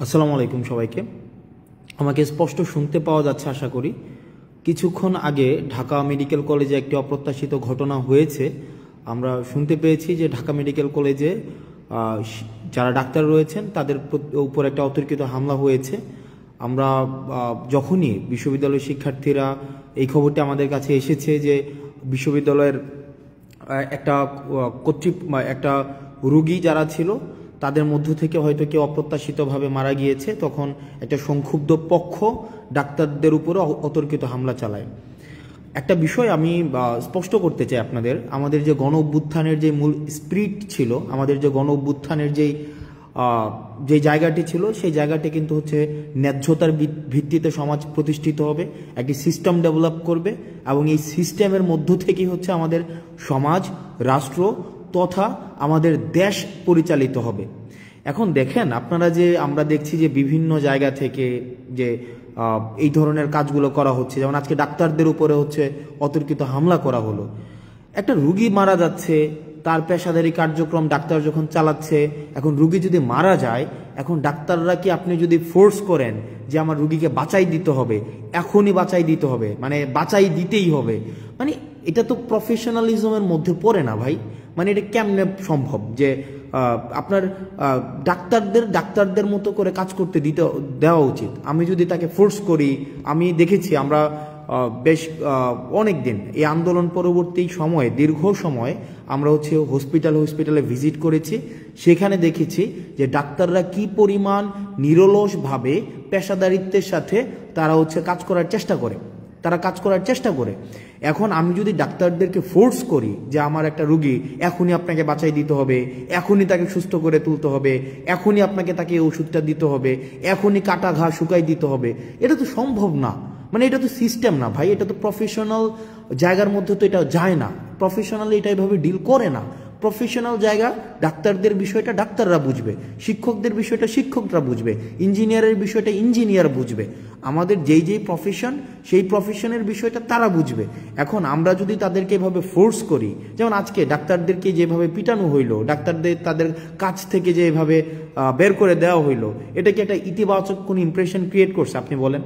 আসসালামু আলাইকুম সবাইকে। আমাকে স্পষ্ট শুনতে পাওয়া যাচ্ছে আশা করি। কিছুক্ষণ আগে ঢাকা মেডিকেল কলেজে একটি অপ্রত্যাশিত ঘটনা হয়েছে। আমরা শুনতে পেয়েছি যে ঢাকা মেডিকেল কলেজে যারা ডাক্তার রয়েছেন তাদের উপর একটা অতর্কিত হামলা হয়েছে। আমরা যখনই বিশ্ববিদ্যালয়ের শিক্ষার্থীরা এই খবরটি আমাদের কাছে এসেছে যে বিশ্ববিদ্যালয়ের একটা রোগী যারা ছিল তাদের মধ্য থেকে হয়তো কেউ অপ্রত্যাশিতভাবে মারা গিয়েছে, তখন একটা সংক্ষুব্ধ পক্ষ ডাক্তারদের উপরে অতর্কিত হামলা চালায়। একটা বিষয় আমি স্পষ্ট করতে চাই আপনাদের, আমাদের যে গণ অভ্যুত্থানের যে মূল স্পিরিট ছিল, আমাদের যে গণ অভ্যুত্থানের যে জায়গাটি ছিল, সেই জায়গাটি কিন্তু হচ্ছে ন্যায্যতার ভিত্তিতে সমাজ প্রতিষ্ঠিত হবে, একটি সিস্টেম ডেভেলপ করবে এবং এই সিস্টেমের মধ্য থেকেই হচ্ছে আমাদের সমাজ, রাষ্ট্র তথা আমাদের দেশ পরিচালিত হবে। এখন দেখেন আপনারা, যে আমরা দেখছি যে বিভিন্ন জায়গা থেকে যে এই ধরনের কাজগুলো করা হচ্ছে, যেমন আজকে ডাক্তারদের উপরে হচ্ছে অতর্কিত হামলা করা হলো। একটা রুগী মারা যাচ্ছে, তার পেশাদারি কার্যক্রম ডাক্তার যখন চালাচ্ছে, এখন রুগী যদি মারা যায়, এখন ডাক্তাররা কি আপনি যদি ফোর্স করেন যে আমার রুগীকে বাঁচাই দিতে হবে, এখনই বাঁচাই দিতে হবে, মানে বাঁচাই দিতেই হবে, মানে এটা তো প্রফেশনালিজমের মধ্যে পড়ে না ভাই। মানে এটা কেমনে সম্ভব যে আপনার ডাক্তারদের মতো করে কাজ করতে দেওয়া উচিত। আমি যদি তাকে ফোর্স করি, আমি দেখেছি আমরা বেশ অনেক দিন এই আন্দোলন পরবর্তী সময়ে, দীর্ঘ সময় আমরা হচ্ছে হসপিটালে ভিজিট করেছি। সেখানে দেখেছি যে ডাক্তাররা কি পরিমাণ নিরলসভাবে পেশাদারিত্বের সাথে তারা হচ্ছে কাজ করার চেষ্টা করে। এখন আমি যদি ডাক্তারদেরকে ফোর্স করি যে আমার একটা রুগী এখনই আপনাকে বাঁচাই দিতে হবে, এখনই তাকে সুস্থ করে তুলতে হবে, এখনই আপনাকে তাকে ওষুধটা দিতে হবে, এখনই কাটা ঘা শুকাই দিতে হবে, এটা তো সম্ভব না। মানে এটা তো সিস্টেম না ভাই, এটা তো প্রফেশনাল জায়গার মধ্যে তো এটা যায় না। প্রফেশনালি এটা এভাবে ডিল করে না। প্রফেশনাল জায়গা, ডাক্তারদের বিষয়টা ডাক্তাররা বুঝবে, শিক্ষকদের বিষয়টা শিক্ষকরা বুঝবে, ইঞ্জিনিয়ারের বিষয়টা ইঞ্জিনিয়ার বুঝবে, আমাদের যেই প্রফেশন সেই প্রফেশনের বিষয়টা তারা বুঝবে। এখন আমরা যদি তাদেরকে এভাবে ফোর্স করি, যেমন আজকে ডাক্তারদেরকে যেভাবে পিটানো হইলো, ডাক্তারদের তাদের কাছ থেকে যেভাবে বের করে দেওয়া হইলো, এটা কি একটা ইতিবাচক কোন ইমপ্রেশন ক্রিয়েট করছে আপনি বলেন?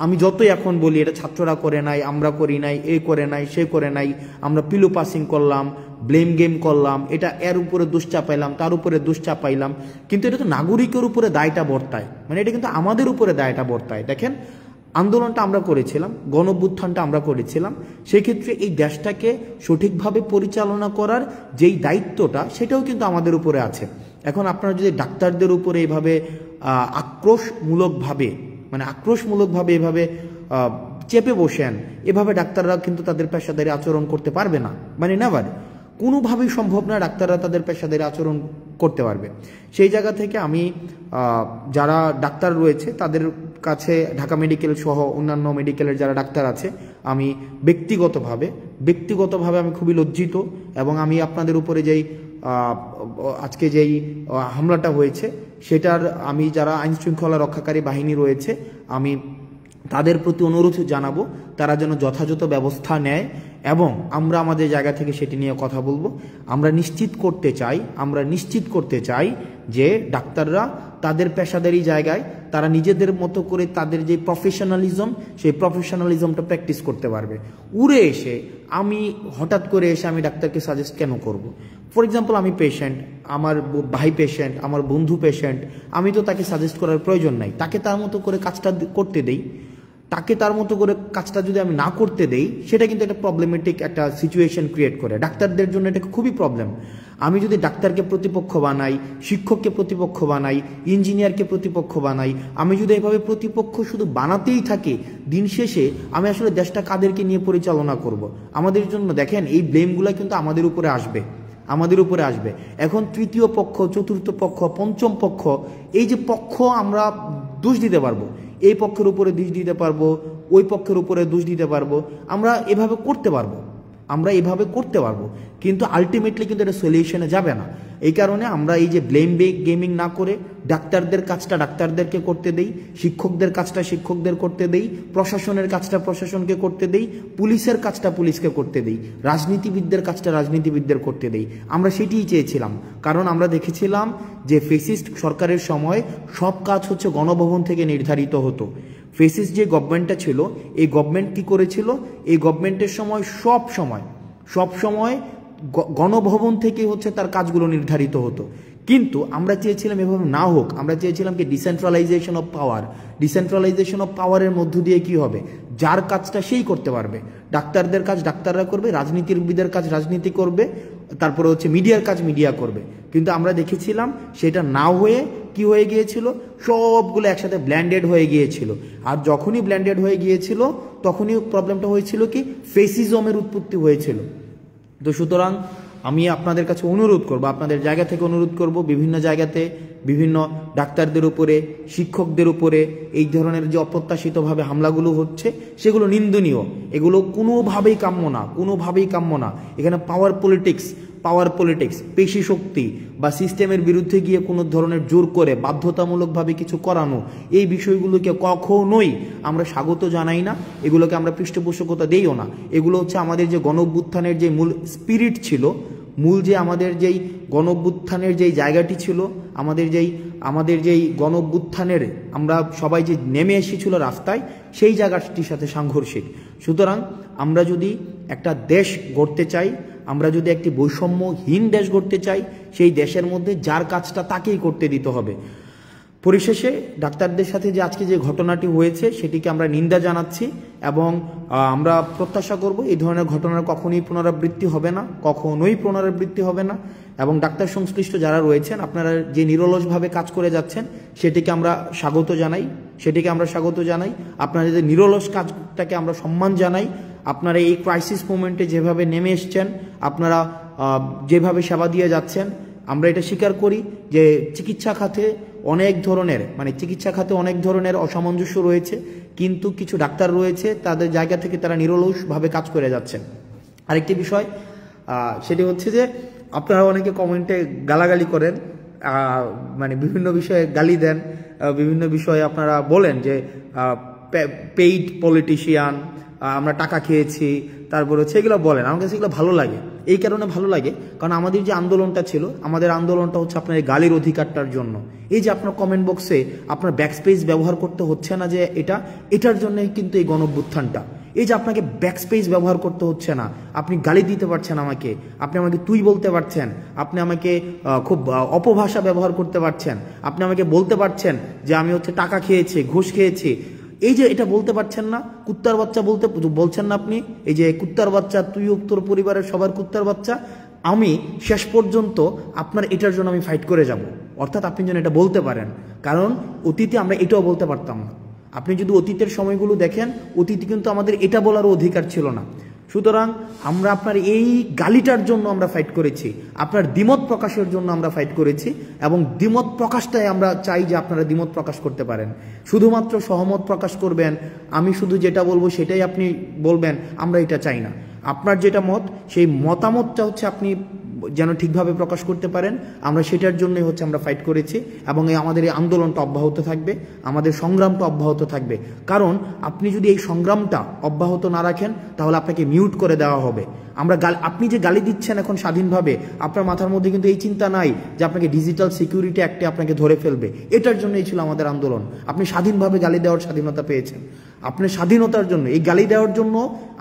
আমি যতই এখন বলি এটা ছাত্ররা করে নাই, আমরা করি নাই, এ করে নাই, সে করে নাই, আমরা পিলো পাসিং করলাম, ব্লেম গেম করলাম, এটা এর উপরে দোষ চাপাইলাম, তার উপরে দোষ চাপাইলাম, কিন্তু এটা তো নাগরিকের উপরে দায়টা বর্তায়। মানে এটা কিন্তু আমাদের উপরে দায়টা বর্তায়। দেখেন, আন্দোলনটা আমরা করেছিলাম, গণ অভ্যুত্থানটা আমরা করেছিলাম, সেক্ষেত্রে এই দেশটাকে সঠিকভাবে পরিচালনা করার যেই দায়িত্বটা, সেটাও কিন্তু আমাদের উপরে আছে। এখন আপনারা যদি ডাক্তারদের উপরে এভাবে আক্রোশমূলকভাবে এভাবে চেপে বসেন, এভাবে ডাক্তাররা কিন্তু তাদের পেশাদারি আচরণ করতে পারবে না। মানে নেভার, কোনোভাবেই সম্ভব না ডাক্তাররা তাদের পেশাদারি আচরণ করতে পারবে। সেই জায়গা থেকে আমি যারা ডাক্তার রয়েছে তাদের কাছে, ঢাকা মেডিকেল সহ অন্যান্য মেডিকেলের যারা ডাক্তার আছে, আমি ব্যক্তিগতভাবে আমি খুবই লজ্জিত। এবং আমি আপনাদের উপরে আজকে যেই হামলাটা হয়েছে, সেটার আমি যারা আইনশৃঙ্খলা রক্ষাকারী বাহিনী রয়েছে, আমি তাদের প্রতি অনুরোধ জানাবো তারা যেন যথাযথ ব্যবস্থা নেয়, এবং আমরা আমাদের জায়গা থেকে সেটি নিয়ে কথা বলবো। আমরা নিশ্চিত করতে চাই যে ডাক্তাররা তাদের পেশাদারি জায়গায় তারা নিজেদের মতো করে তাদের যে প্রফেশনালিজম, সেই প্রফেশনালিজমটা প্র্যাকটিস করতে পারবে। হঠাৎ করে এসে আমি ডাক্তারকে সাজেস্ট কেন করব? ফর এক্সাম্পল, আমি পেশেন্ট, আমার ভাই পেশেন্ট, আমার বন্ধু পেশেন্ট, আমি তো তাকে সাজেস্ট করার প্রয়োজন নাই। তাকে তার মতো করে কাজটা করতে দেই। তাকে তার মতো করে কাজটা যদি আমি না করতে দেই, সেটা কিন্তু একটা প্রবলেমেটিক একটা সিচুয়েশন ক্রিয়েট করে ডাক্তারদের জন্য। এটা খুবই প্রবলেম। আমি যদি ডাক্তারকে প্রতিপক্ষ বানাই, শিক্ষককে প্রতিপক্ষ বানাই, ইঞ্জিনিয়ারকে প্রতিপক্ষ বানাই, আমি যদি এভাবে প্রতিপক্ষ শুধু বানাতেই থাকি, দিন শেষে আমি আসলে দেশটা কাদেরকে নিয়ে পরিচালনা করব? আমাদের জন্য দেখেন, এই ব্লেমগুলো কিন্তু আমাদের উপরে আসবে। এখন তৃতীয় পক্ষ, চতুর্থ পক্ষ, পঞ্চম পক্ষ, এই যে পক্ষ আমরা দোষ দিতে পারবো, এই পক্ষের উপরে দোষ দিতে পারবো, ওই পক্ষের উপরে দোষ দিতে পারবো, আমরা এভাবে করতে পারবো। আমরা এইভাবে করতে পারবো, কিন্তু আলটিমেটলি কিন্তু এটা সলিউশনে যাবে না। এই কারণে আমরা এই যে ব্লেম গেমিং না করে ডাক্তারদের কাজটা ডাক্তারদেরকে করতে দেই, শিক্ষকদের কাজটা শিক্ষকদের করতে দেই, প্রশাসনের কাজটা প্রশাসনকে করতে দেই, পুলিশের কাজটা পুলিশকে করতে দেই, রাজনীতিবিদদের কাজটা রাজনীতিবিদদের করতে দেই। আমরা সেটিই চেয়েছিলাম, কারণ আমরা দেখেছিলাম যে ফেসিস্ট সরকারের সময় সব কাজ হচ্ছে গণভবন থেকে নির্ধারিত হতো। ফেসিস্ট যে গভর্নমেন্টটা ছিল, এই গভর্নমেন্ট কী করেছিল, এই গভর্নমেন্টের সময় সব সময় গণভবন থেকে হচ্ছে তার কাজগুলো নির্ধারিত হতো। কিন্তু আমরা চেয়েছিলাম এভাবে না হোক, আমরা চেয়েছিলাম কি decentralisation of power. Decentralisation of পাওয়ারের মধ্য দিয়ে কি হবে, যার কাজটা সেই করতে পারবে। ডাক্তারদের কাজ ডাক্তাররা করবে, রাজনীতিবিদের কাজ রাজনীতি করবে, তারপরে হচ্ছে মিডিয়ার কাজ মিডিয়া করবে। কিন্তু আমরা দেখেছিলাম সেটা না হয়ে কি হয়ে গিয়েছিল, সবগুলো একসাথে ব্ল্যান্ডেড হয়ে গিয়েছিল। আর যখনই ব্ল্যান্ডেড হয়ে গিয়েছিল তখনই প্রবলেমটা হয়েছিল কি, ফেসিজমের উৎপত্তি হয়েছিল। তো সুতরাং আমি আপনাদের কাছে অনুরোধ করব, আপনাদের জায়গা থেকে অনুরোধ করব, বিভিন্ন জায়গাতে বিভিন্ন ডাক্তারদের উপরে, শিক্ষকদের উপরে এই ধরনের যে অপ্রত্যাশিতভাবে হামলাগুলো হচ্ছে সেগুলো নিন্দনীয়। এগুলো কোনোভাবেই কাম্য না। এখানে পাওয়ার পলিটিক্স, পেশি শক্তি বা সিস্টেমের বিরুদ্ধে গিয়ে কোনো ধরনের জোর করে বাধ্যতামূলকভাবে কিছু করানো, এই বিষয়গুলোকে কখনোই আমরা স্বাগত জানাই না, এগুলোকে আমরা পৃষ্ঠপোষকতা দেইও না। এগুলো হচ্ছে আমাদের যে গণঅভ্যুত্থানের যে মূল স্পিরিট ছিল, আমাদের যেই গণঅভ্যুত্থানের যেই জায়গাটি ছিল, আমাদের যেই গণঅভ্যুত্থানের আমরা সবাই যে নেমে এসেছিল রাস্তায়, সেই জায়গাটির সাথে সাংঘর্ষিক। সুতরাং আমরা যদি একটা দেশ গড়তে চাই, আমরা যদি একটি বৈষম্যহীন দেশ গড়তে চাই, সেই দেশের মধ্যে যার কাজটা তাকেই করতে দিতে হবে। পরিশেষে ডাক্তারদের সাথে যে আজকে যে ঘটনাটি হয়েছে সেটিকে আমরা নিন্দা জানাচ্ছি এবং আমরা প্রত্যাশা করব এই ধরনের ঘটনার কখনোই পুনরাবৃত্তি হবে না। এবং ডাক্তার সংশ্লিষ্ট যারা রয়েছেন, আপনারা যে নিরলসভাবে কাজ করে যাচ্ছেন সেটিকে আমরা স্বাগত জানাই। আপনারা যে নিরলস কাজটাকে আমরা সম্মান জানাই। আপনারা এই ক্রাইসিস মোমেন্টে যেভাবে নেমে এসছেন, আপনারা যেভাবে সেবা দিয়ে যাচ্ছেন, আমরা এটা স্বীকার করি যে চিকিৎসা খাতে অনেক ধরনের অসামঞ্জস্য রয়েছে, কিন্তু কিছু ডাক্তার রয়েছে তাদের জায়গা থেকে তারা নিরলসভাবে কাজ করে যাচ্ছেন। আরেকটি বিষয় সেটি হচ্ছে যে আপনারা অনেকে কমেন্টে গালাগালি করেন, বিভিন্ন বিষয়ে গালি দেন, বিভিন্ন বিষয়ে আপনারা বলেন যে পেইড পলিটিশিয়ান, আমরা টাকা খেয়েছি, তারপর হচ্ছে এগুলো বলেন। আমার কাছে এগুলো ভালো লাগে, এই কারণে ভালো লাগে কারণ আমাদের যে আন্দোলনটা ছিল, আমাদের আন্দোলনটা হচ্ছে আপনার এই গালির অধিকারটার জন্য। এই যে আপনার কমেন্ট বক্সে আপনার ব্যাকস্পেস ব্যবহার করতে হচ্ছে না, যে এটার জন্যই কিন্তু এই গণঅভ্যুত্থানটা। এই যে আপনাকে ব্যাকস্পেস ব্যবহার করতে হচ্ছে না, আপনি গালি দিতে পারছেন আমাকে, আপনি আমাকে তুই বলতে পারছেন, আপনি আমাকে খুব অপভাষা ব্যবহার করতে পারছেন, আপনি আমাকে বলতে পারছেন যে আমি হচ্ছে টাকা খেয়েছি, ঘুষ খেয়েছি। এই যে এটা বলতে পারছেন না, কুত্তার বাচ্চা বলছেন না আপনি, এই যে কুত্তার বাচ্চা, তুই তোর পরিবারের সবার কুত্তার বাচ্চা, আমি শেষ পর্যন্ত আপনার এটার জন্য আমি ফাইট করে যাব। অর্থাৎ আপনি যেন এটা বলতে পারেন, কারণ অতীতে আমরা এটাও বলতে পারতাম না। আপনি যদি অতীতের সময়গুলো দেখেন, অতীতে কিন্তু আমাদের এটা বলারও অধিকার ছিল না। সুতরাং আমরা আপনার এই গালিটার জন্য আমরা ফাইট করেছি, আপনার দ্বিমত প্রকাশের জন্য আমরা ফাইট করেছি, এবং দ্বিমত প্রকাশটাই আমরা চাই যে আপনারা দ্বিমত প্রকাশ করতে পারেন। শুধুমাত্র সহমত প্রকাশ করবেন, আমি শুধু যেটা বলবো সেটাই আপনি বলবেন, আমরা এটা চাই না। আপনার যেটা মত, সেই মতামতটা হচ্ছে আপনি যেন ঠিকভাবে প্রকাশ করতে পারেন, আমরা সেটার জন্যই হচ্ছে আমরা ফাইট করেছি। এবং আমাদের এই আন্দোলনটা অব্যাহত থাকবে, আমাদের সংগ্রামটা অব্যাহত থাকবে। কারণ আপনি যদি এই সংগ্রামটা অব্যাহত না রাখেন তাহলে আপনাকে মিউট করে দেওয়া হবে। আপনি যে গালি দিচ্ছেন এখন স্বাধীনভাবে, আপনার মাথার মধ্যে কিন্তু এই চিন্তা নাই যে আপনাকে ডিজিটাল সিকিউরিটি অ্যাক্টে আপনাকে ধরে ফেলবে। এটার জন্যই ছিল আমাদের আন্দোলন। আপনি স্বাধীনভাবে গালি দেওয়ার স্বাধীনতা পেয়েছেন, আপনার স্বাধীনতার জন্য, এই গালি দেওয়ার জন্য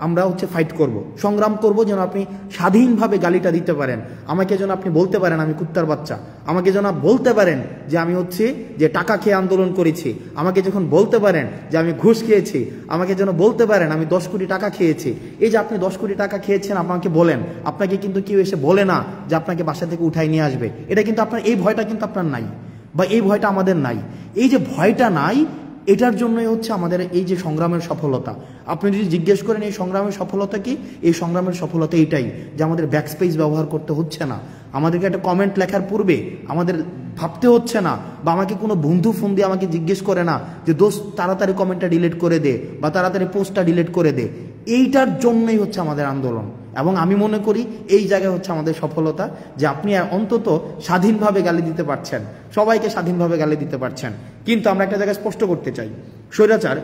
আমরা হচ্ছে ফাইট করব, সংগ্রাম করব, যেন আপনি স্বাধীনভাবে গালিটা দিতে পারেন। আমাকে যেন আপনি বলতে পারেন আমি কুত্তার বাচ্চা, আমাকে যেন বলতে পারেন যে আমি হচ্ছে যে টাকা খেয়ে আন্দোলন করেছি, আমাকে যখন বলতে পারেন যে আমি ঘুষ খেয়েছি, আমাকে যেন বলতে পারেন আমি 10 কোটি টাকা খেয়েছি। এই যে আপনি 10 কোটি টাকা খেয়েছেন, আমাকে বলেন, আপনাকে কিন্তু কেউ এসে বলে না যে আপনাকে বাসা থেকে উঠাই নিয়ে আসবে। এটা কিন্তু আপনার, এই ভয়টা কিন্তু আপনার নাই, বা এই ভয়টা আমাদের নাই। এই যে ভয়টা নাই, এটার জন্যই হচ্ছে আমাদের এই যে সংগ্রামের সফলতা। আপনি যদি জিজ্ঞেস করেন এই সংগ্রামের সফলতা কি, এই সংগ্রামের সফলতা এইটাই যে আমাদের ব্যাকস্পেস ব্যবহার করতে হচ্ছে না, আমাদেরকে একটা কমেন্ট লেখার পূর্বে আমাদের ভাবতে হচ্ছে না, বা আমাকে কোনো বন্ধু ফোন দিয়ে আমাকে জিজ্ঞেস করে না যে দোস্ত তাড়াতাড়ি কমেন্টটা ডিলিট করে দে বা তাড়াতাড়ি পোস্টটা ডিলিট করে দে। এইটার জন্যই হচ্ছে আমাদের আন্দোলন, এবং আমি মনে করি এই জায়গায় হচ্ছে আমাদের সফলতা, যে আপনি অন্তত স্বাধীনভাবে গালি দিতে পারছেন, সবাইকে স্বাধীনভাবে গালি দিতে পারছেন। কিন্তু আমরা একটা জায়গায় স্পষ্ট করতে চাই, স্বৈরাচার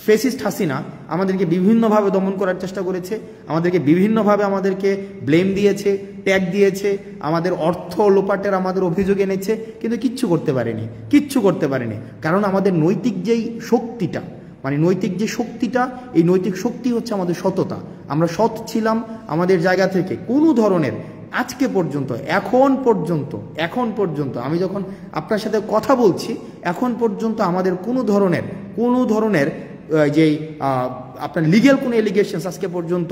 ফেসিস্ট হাসিনা আমাদেরকে বিভিন্নভাবে দমন করার চেষ্টা করেছে, আমাদেরকে বিভিন্নভাবে আমাদেরকে ব্লেম দিয়েছে, ট্যাগ দিয়েছে, আমাদের অর্থ লোপাটের আমাদের অভিযোগ এনেছে, কিন্তু কিচ্ছু করতে পারেনি। কারণ আমাদের নৈতিক যেই শক্তিটা, মানে নৈতিক যে শক্তিটা, এই নৈতিক শক্তি হচ্ছে আমাদের সততা। আমরা সৎ ছিলাম আমাদের জায়গা থেকে। কোনো ধরনের আজকে পর্যন্ত, এখন পর্যন্ত আমি যখন আপনার সাথে কথা বলছি, এখন পর্যন্ত আমাদের কোনো ধরনের যেই আপনার লিগ্যাল কোনো এলিগেশনস আজকে পর্যন্ত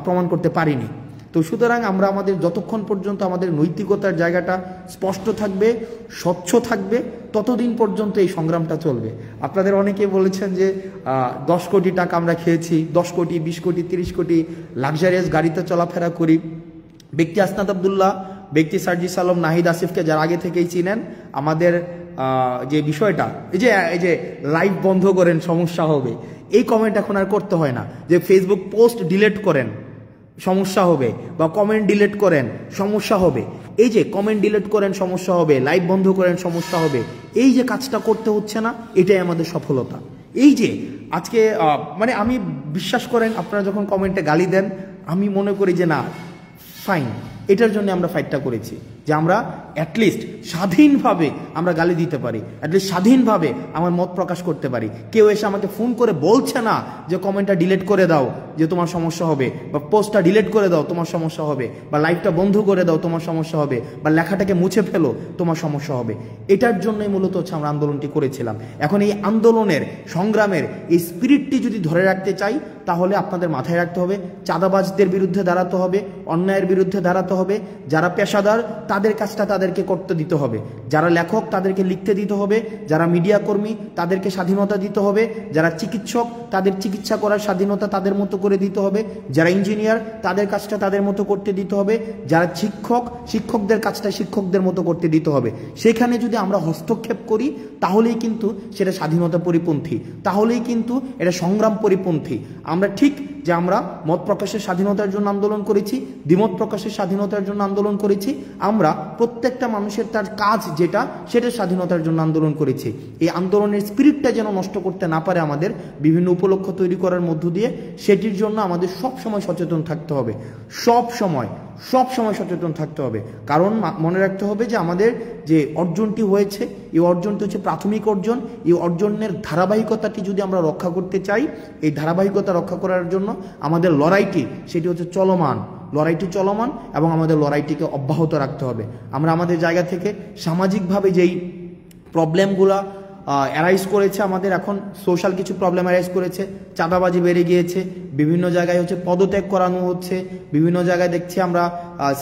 প্রমাণ করতে পারিনি। তো সুতরাং আমরা আমাদের যতক্ষণ পর্যন্ত আমাদের নৈতিকতার জায়গাটা স্পষ্ট থাকবে, স্বচ্ছ থাকবে, ততদিন পর্যন্ত এই সংগ্রামটা চলবে। আপনাদের অনেকে বলেছেন যে 10 কোটি টাকা আমরা খেয়েছি, 10 কোটি 20 কোটি 30 কোটি লাক্সারিয়াস গাড়িতে চলাফেরা করি। ব্যক্তি আসনাদ আবদুল্লাহ, ব্যক্তি সার্জিস আলম, নাহিদ আসিফকে যারা আগে থেকেই চিনেন, আমাদের যে বিষয়টা এই যে লাইভ বন্ধ করেন সমস্যা হবে, এই কমেন্ট এখন আর করতে হয় না। যে ফেসবুক পোস্ট ডিলিট করেন সমস্যা হবে, বা কমেন্ট ডিলিট করেন সমস্যা হবে, এই যে কমেন্ট ডিলিট করেন সমস্যা হবে, লাইভ বন্ধ করেন সমস্যা হবে, এই যে কাজটা করতে হচ্ছে না, এটাই আমাদের সফলতা। এই যে আজকে মানে আমি বিশ্বাস করেন, আপনারা যখন কমেন্টে গালি দেন, আমি মনে করি যে না ফাইন, এটার জন্য আমরা ফাইটটা করেছি, যে আমরা অ্যাটলিস্ট স্বাধীনভাবে আমরা গালি দিতে পারি, অ্যাটলিস্ট স্বাধীনভাবে আমার মত প্রকাশ করতে পারি। কেউ এসে আমাকে ফোন করে বলছে না যে কমেন্টটা ডিলিট করে দাও যে তোমার সমস্যা হবে, বা পোস্টটা ডিলিট করে দাও তোমার সমস্যা হবে, বা লাইভটা বন্ধ করে দাও তোমার সমস্যা হবে, বা লেখাটাকে মুছে ফেলো তোমার সমস্যা হবে। এটার জন্যই মূলত হচ্ছে আমরা আন্দোলনটি করেছিলাম। এখন এই আন্দোলনের সংগ্রামের এই স্পিরিটটি যদি ধরে রাখতে চাই, তাহলে আপনাদের মাথায় রাখতে হবে, চাঁদাবাজদের বিরুদ্ধে দাঁড়াতে হবে, অন্যায়ের বিরুদ্ধে দাঁড়াতে হবে, যারা পেশাদার তাদের কাজটা তাদেরকে করতে দিতে হবে, যারা লেখক তাদেরকে লিখতে দিতে হবে, যারা মিডিয়া কর্মী তাদেরকে স্বাধীনতা দিতে হবে, যারা চিকিৎসক তাদের চিকিৎসা করার স্বাধীনতা তাদের মতো করে দিতে হবে, যারা ইঞ্জিনিয়ার তাদের কাজটা তাদের মতো করতে দিতে হবে, যারা শিক্ষকদের কাজটা শিক্ষকদের মতো করতে দিতে হবে। সেখানে যদি আমরা হস্তক্ষেপ করি, তাহলেই কিন্তু সেটা স্বাধীনতা পরিপন্থী, তাহলেই কিন্তু এটা সংগ্রাম পরিপন্থী। আমরা ঠিক যে আমরা মত প্রকাশের স্বাধীনতার জন্য আন্দোলন করেছি, দ্বিমত প্রকাশের স্বাধীনতার জন্য আন্দোলন করেছি, আমরা প্রত্যেকটা মানুষের তার কাজ যেটা সেটা স্বাধীনতার জন্য আন্দোলন করেছি। এই আন্দোলনের স্পিরিটটা যেন নষ্ট করতে না পারে আমাদের বিভিন্ন উপলক্ষ তৈরি করার মধ্য দিয়ে, সেটির জন্য আমাদের সব সময় সচেতন থাকতে হবে, সব সময় সচেতন থাকতে হবে। কারণ মনে রাখতে হবে যে আমাদের যে অর্জনটি হয়েছে, এই অর্জনটি হচ্ছে প্রাথমিক অর্জন। এই অর্জনের ধারাবাহিকতাটি যদি আমরা রক্ষা করতে চাই, এই ধারাবাহিকতা রক্ষা করার জন্য আমাদের লড়াইটি সেটি হচ্ছে চলমান, এবং আমাদের লড়াইটিকে অব্যাহত রাখতে হবে। আমরা আমাদের জায়গা থেকে সামাজিকভাবে যেই প্রবলেমগুলা অ্যারাইজ করেছে, আমাদের এখন সোশ্যাল কিছু প্রবলেম অ্যারাইজ করেছে, চাঁদাবাজি বেড়ে গিয়েছে, বিভিন্ন জায়গায় হচ্ছে পদত্যাগ করানো হচ্ছে, বিভিন্ন জায়গায় দেখছি আমরা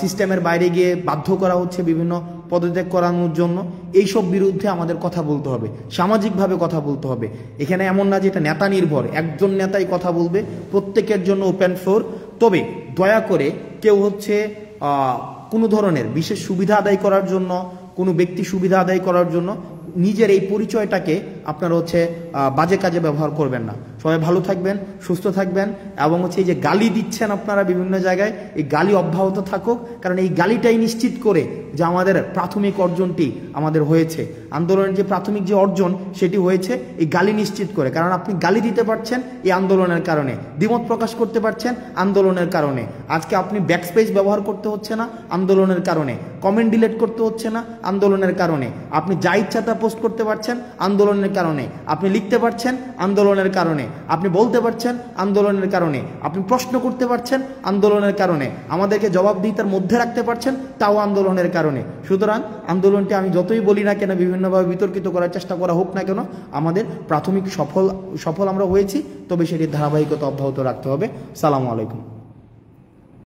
সিস্টেমের বাইরে গিয়ে বাধ্য করা হচ্ছে বিভিন্ন পদত্যাগ করানোর জন্য। এইসব বিরুদ্ধে আমাদের কথা বলতে হবে, সামাজিকভাবে কথা বলতে হবে। এখানে এমন না যে এটা নেতা নির্ভর, একজন নেতাই কথা বলবে, প্রত্যেকের জন্য ওপেন ফ্লোর। তবে দয়া করে কেউ হচ্ছে কোনো ধরনের বিশেষ সুবিধা আদায় করার জন্য, কোনো ব্যক্তি সুবিধা আদায় করার জন্য নিজের এই পরিচয়টাকে আপনারা হচ্ছে বাজে কাজে ব্যবহার করবেন না। সবাই ভালো থাকবেন, সুস্থ থাকবেন, এবং হচ্ছে এই যে গালি দিচ্ছেন আপনারা বিভিন্ন জায়গায়, এই গালি অব্যাহত থাকুক। কারণ এই গালিটাই নিশ্চিত করে যে আমাদের প্রাথমিক অর্জনটি আমাদের হয়েছে, আন্দোলনের যে প্রাথমিক যে অর্জন সেটি হয়েছে এই গালি নিশ্চিত করে। কারণ আপনি গালি দিতে পারছেন এই আন্দোলনের কারণে, দ্বিমত প্রকাশ করতে পারছেন আন্দোলনের কারণে। আজকে আপনি ব্যাকস্পেস ব্যবহার করতে হচ্ছে না আন্দোলনের কারণে, কমেন্ট ডিলিট করতে হচ্ছে না আন্দোলনের কারণে, আপনি যা ইচ্ছা তা পোস্ট করতে পারছেন আন্দোলনের কারণে, আপনি লিখতে পারছেন আন্দোলনের কারণে, আপনি বলতে পারছেন আন্দোলনের কারণে, আপনি প্রশ্ন করতে পারছেন আন্দোলনের কারণে, আমাদেরকে জবাবদিহিতার মধ্যে রাখতে পারছেন তাও আন্দোলনের কারণে। সুতরাং আন্দোলনটি আমি যতই বলি না কেন, বিভিন্নভাবে বিতর্কিত করার চেষ্টা করা হোক না কেন, আমাদের প্রাথমিক সফল আমরা হয়েছি, তবে সেটির ধারাবাহিকতা অব্যাহত রাখতে হবে। সালামু আলাইকুম।